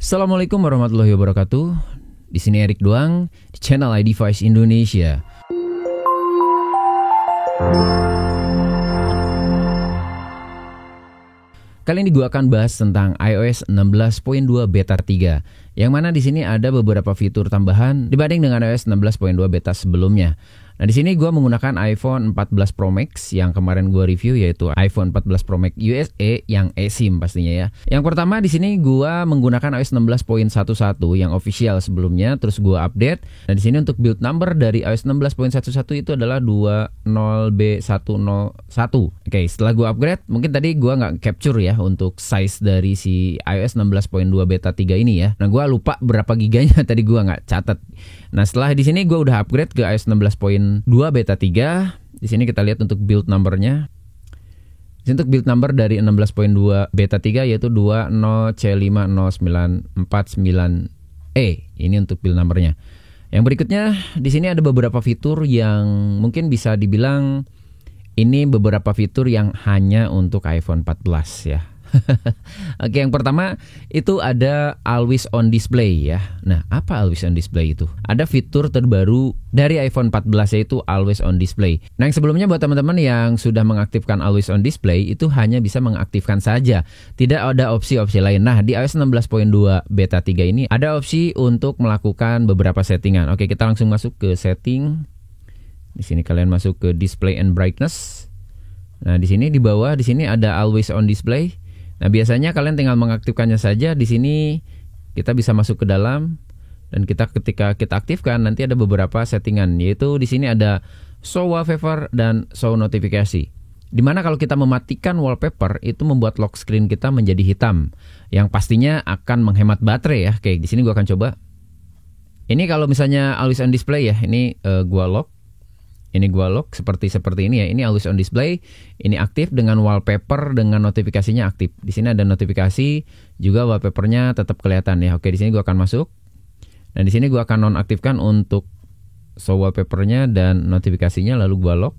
Assalamualaikum warahmatullahi wabarakatuh. Di sini Erik Doang di channel iDevice Indonesia. Kali ini gue akan bahas tentang iOS 16.2 beta 3, yang mana di sini ada beberapa fitur tambahan dibanding dengan iOS 16.2 beta sebelumnya. Nah, di sini gue menggunakan iPhone 14 Pro Max yang kemarin gue review, yaitu iPhone 14 Pro Max USA yang eSIM pastinya ya. Yang pertama di sini gue menggunakan iOS 16.11 yang official sebelumnya, terus gue update. Nah, di sini untuk build number dari iOS 16.11 itu adalah 20B101. Oke, setelah gue upgrade, mungkin tadi gue nggak capture ya untuk size dari si iOS 16.2 beta 3 ini ya. Nah, gue lupa berapa giganya tadi gue nggak catat. Nah, setelah di sini gue udah upgrade ke iOS 16.2 beta 3. Di sini kita lihat untuk build numbernya. Di sini untuk build number dari 16.2 beta 3 yaitu 20C509449E. Ini untuk build numbernya. Yang berikutnya di sini ada beberapa fitur yang mungkin bisa dibilang ini beberapa fitur yang hanya untuk iPhone 14 ya. Oke, yang pertama itu ada Always On Display ya. Nah, apa Always On Display itu? Ada fitur terbaru dari iPhone 14 yaitu Always On Display. Nah, yang sebelumnya buat teman-teman yang sudah mengaktifkan Always On Display itu hanya bisa mengaktifkan saja, tidak ada opsi-opsi lain. Nah, di iOS 16.2 beta 3 ini ada opsi untuk melakukan beberapa settingan. Oke, kita langsung masuk ke setting. Di sini kalian masuk ke Display and Brightness. Nah, di sini di bawah di sini ada Always On Display. Nah, biasanya kalian tinggal mengaktifkannya saja. Di sini kita bisa masuk ke dalam dan ketika kita aktifkan nanti ada beberapa settingan, yaitu di sini ada Show Wallpaper dan Show Notifikasi. Dimana kalau kita mematikan wallpaper itu membuat lock screen kita menjadi hitam, yang pastinya akan menghemat baterai ya. Oke, di sini gua akan coba. Ini kalau misalnya Always On Display ya, ini gua lock. Ini gua lock seperti ini ya. Ini Always On Display, ini aktif dengan wallpaper dengan notifikasinya aktif. Di sini ada notifikasi, juga wallpapernya tetap kelihatan ya. Oke, di sini gua akan masuk. Dan di sini gua akan nonaktifkan untuk show wallpapernya dan notifikasinya, lalu gua lock.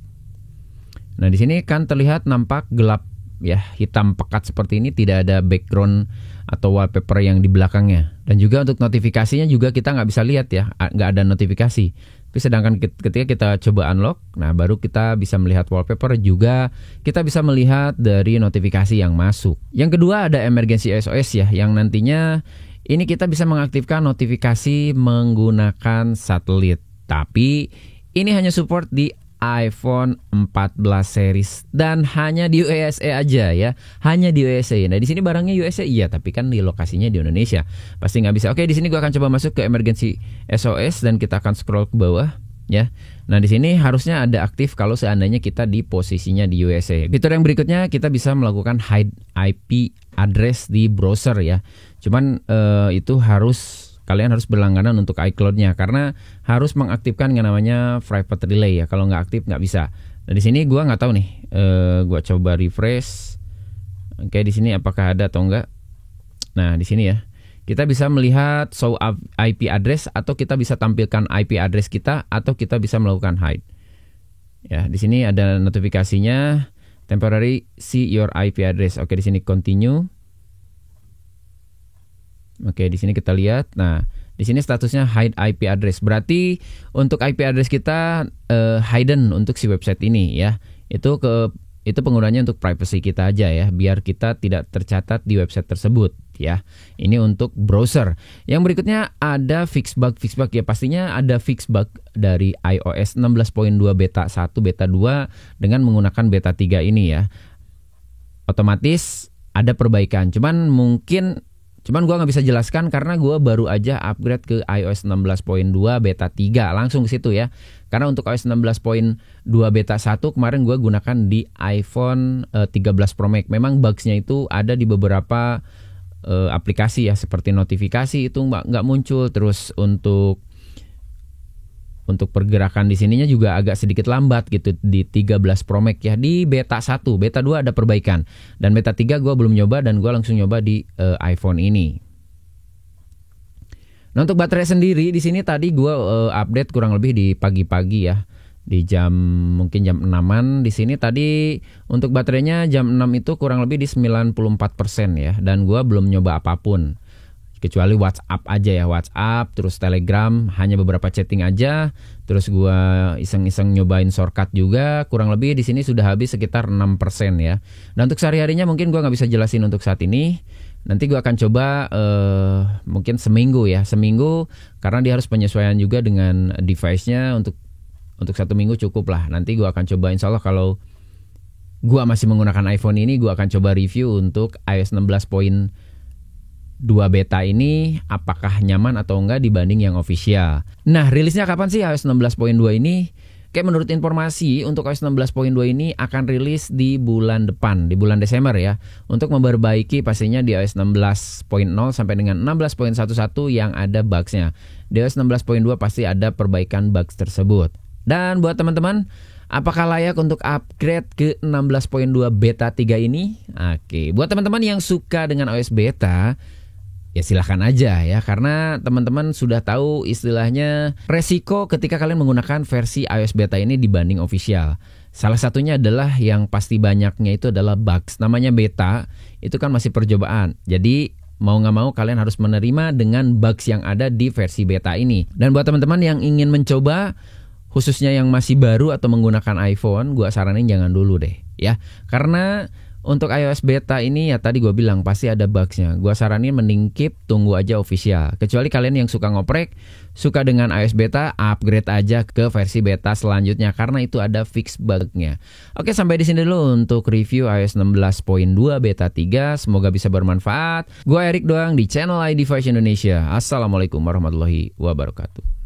Nah, di sini kan terlihat nampak gelap ya, hitam pekat seperti ini, tidak ada background atau wallpaper yang di belakangnya. Dan juga untuk notifikasinya juga kita nggak bisa lihat ya, nggak ada notifikasi. Tapi sedangkan ketika kita coba unlock, nah baru kita bisa melihat wallpaper, juga kita bisa melihat dari notifikasi yang masuk. Yang kedua ada Emergency SOS ya, yang nantinya ini kita bisa mengaktifkan notifikasi menggunakan satelit. Tapi ini hanya support di iPhone 14 series dan hanya di USA aja ya, hanya di USA. Nah, di sini barangnya USA iya, tapi kan di lokasinya di Indonesia pasti nggak bisa. Oke, di sini gua akan coba masuk ke Emergency SOS dan kita akan scroll ke bawah ya. Nah, di sini harusnya ada aktif kalau seandainya kita di posisinya di USA. Fitur yang berikutnya kita bisa melakukan hide IP address di browser ya. Cuman itu kalian harus berlangganan untuk iCloud-nya karena harus mengaktifkan yang namanya private relay ya. Kalau nggak aktif nggak bisa. Nah, di sini gua nggak tahu nih. Gua coba refresh. Oke, di sini apakah ada atau enggak? Nah, di sini ya. Kita bisa melihat show IP address, atau kita bisa tampilkan IP address kita, atau kita bisa melakukan hide. Ya, di sini ada notifikasinya. Temporary see your IP address. Oke, di sini continue. Oke, di sini kita lihat. Nah, di sini statusnya hide IP address. Berarti untuk IP address kita hidden untuk si website ini ya. Itu penggunanya untuk privacy kita aja ya, biar kita tidak tercatat di website tersebut ya. Ini untuk browser. Yang berikutnya ada fix bug ya, pastinya ada fix bug dari iOS 16.2 beta 1 beta 2 dengan menggunakan beta 3 ini ya. Otomatis ada perbaikan. Cuman gua nggak bisa jelaskan karena gua baru aja upgrade ke iOS 16.2 beta 3 langsung ke situ ya. Karena untuk iOS 16.2 beta 1 kemarin gua gunakan di iPhone 13 Pro Max. Memang bugsnya itu ada di beberapa aplikasi ya, seperti notifikasi itu nggak muncul, terus untuk pergerakan di sininya juga agak sedikit lambat gitu di 13 Pro Max ya. Di beta 1, beta 2 ada perbaikan. Dan beta 3 gue belum nyoba dan gue langsung nyoba di iPhone ini. Nah, untuk baterai sendiri di sini tadi gue update kurang lebih di pagi-pagi ya. Di mungkin jam 6-an. Di sini tadi untuk baterainya jam 6 itu kurang lebih di 94% ya. Dan gue belum nyoba apapun. kecuali WhatsApp aja ya, WhatsApp terus Telegram hanya beberapa chatting aja. Terus gue iseng-iseng nyobain shortcut juga, kurang lebih di sini sudah habis sekitar 6% ya. Dan untuk sehari-harinya mungkin gue nggak bisa jelasin untuk saat ini. Nanti gue akan coba mungkin seminggu karena dia harus penyesuaian juga dengan device-nya. Untuk 1 minggu cukup lah. Nanti gue akan coba, insya Allah kalau gue masih menggunakan iPhone ini, gue akan coba review untuk iOS 16.2 beta ini apakah nyaman atau enggak dibanding yang official. Nah, rilisnya kapan sih iOS 16.2 ini? Kayak menurut informasi untuk iOS 16.2 ini akan rilis di bulan depan, di bulan Desember ya. Untuk memperbaiki pastinya di iOS 16.0 sampai dengan 16.11 yang ada bugs-nya. Di iOS 16.2 pasti ada perbaikan bugs tersebut. Dan buat teman-teman, apakah layak untuk upgrade ke 16.2 beta 3 ini? Oke, buat teman-teman yang suka dengan iOS beta, ya silahkan aja ya, karena teman-teman sudah tahu istilahnya resiko ketika kalian menggunakan versi iOS beta ini dibanding official. Salah satunya adalah yang pasti banyaknya itu adalah bugs. Namanya beta, itu kan masih percobaan. Jadi mau nggak mau kalian harus menerima dengan bugs yang ada di versi beta ini. Dan buat teman-teman yang ingin mencoba, khususnya yang masih baru atau menggunakan iPhone, gua saranin jangan dulu deh ya. Karena untuk iOS beta ini ya tadi gue bilang pasti ada bugsnya. Gue saranin mending keep, tunggu aja official. Kecuali kalian yang suka ngoprek, suka dengan iOS beta, upgrade aja ke versi beta selanjutnya karena itu ada fix bugnya. Oke, sampai di sini dulu untuk review iOS 16.2 beta 3. Semoga bisa bermanfaat. Gue Erik doang di channel iDevice Indonesia. Assalamualaikum warahmatullahi wabarakatuh.